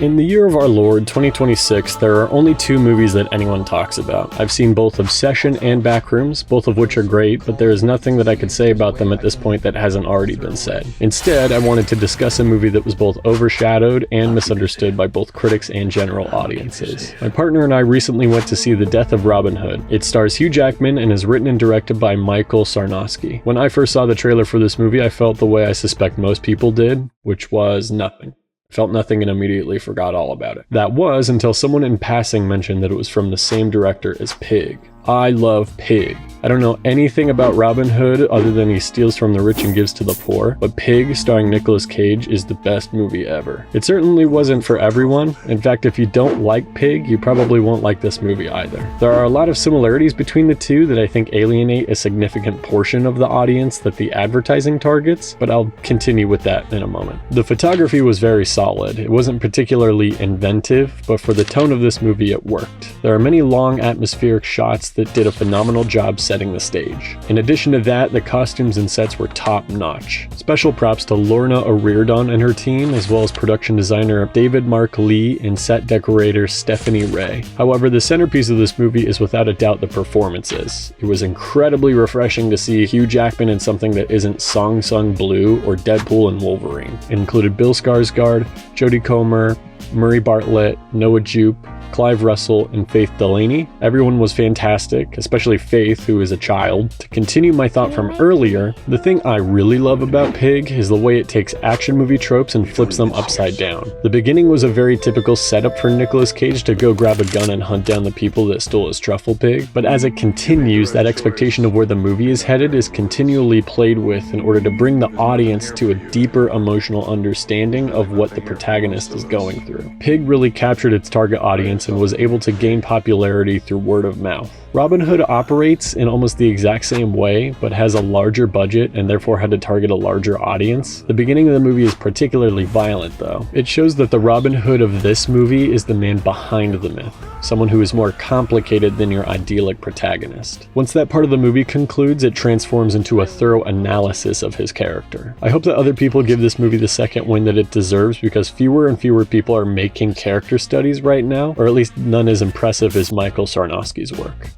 In the year of our Lord, 2026, there are only two movies that anyone talks about. I've seen both Obsession and Backrooms, both of which are great, but there is nothing that I could say about them at this point that hasn't already been said. Instead, I wanted to discuss a movie that was both overshadowed and misunderstood by both critics and general audiences. My partner and I recently went to see The Death of Robin Hood. It stars Hugh Jackman and is written and directed by Michael Sarnowski. When I first saw the trailer for this movie, I felt the way I suspect most people did, which was nothing. Felt nothing and immediately forgot all about it. That was until someone in passing mentioned that it was from the same director as Pig. I love Pig. I don't know anything about Robin Hood other than he steals from the rich and gives to the poor, but Pig, starring Nicolas Cage, is the best movie ever. It certainly wasn't for everyone. In fact, if you don't like Pig, you probably won't like this movie either. There are a lot of similarities between the two that I think alienate a significant portion of the audience that the advertising targets, but I'll continue with that in a moment. The photography was very solid. It wasn't particularly inventive, but for the tone of this movie, it worked. There are many long atmospheric shots that did a phenomenal job setting the stage. In addition to that, the costumes and sets were top-notch. Special props to Lorna O'Riordan and her team, as well as production designer David Mark Lee and set decorator Stephanie Ray. However, the centerpiece of this movie is without a doubt the performances. It was incredibly refreshing to see Hugh Jackman in something that isn't Song Sung Blue or Deadpool and Wolverine. It included Bill Skarsgård, Jodie Comer, Murray Bartlett, Noah Jupe, Clive Russell, and Faith Delaney. Everyone was fantastic, especially Faith, who is a child. To continue my thought from earlier, the thing I really love about Pig is the way it takes action movie tropes and flips them upside down. The beginning was a very typical setup for Nicolas Cage to go grab a gun and hunt down the people that stole his truffle pig, but as it continues, that expectation of where the movie is headed is continually played with in order to bring the audience to a deeper emotional understanding of what the protagonist is going through. Pig really captured its target audience and was able to gain popularity through word of mouth. Robin Hood operates in almost the exact same way, but has a larger budget and therefore had to target a larger audience. The beginning of the movie is particularly violent, though. It shows that the Robin Hood of this movie is the man behind the myth, someone who is more complicated than your idyllic protagonist. Once that part of the movie concludes, it transforms into a thorough analysis of his character. I hope that other people give this movie the second win that it deserves, because fewer and fewer people are making character studies right now, or at least none as impressive as Michael Sarnowski's work.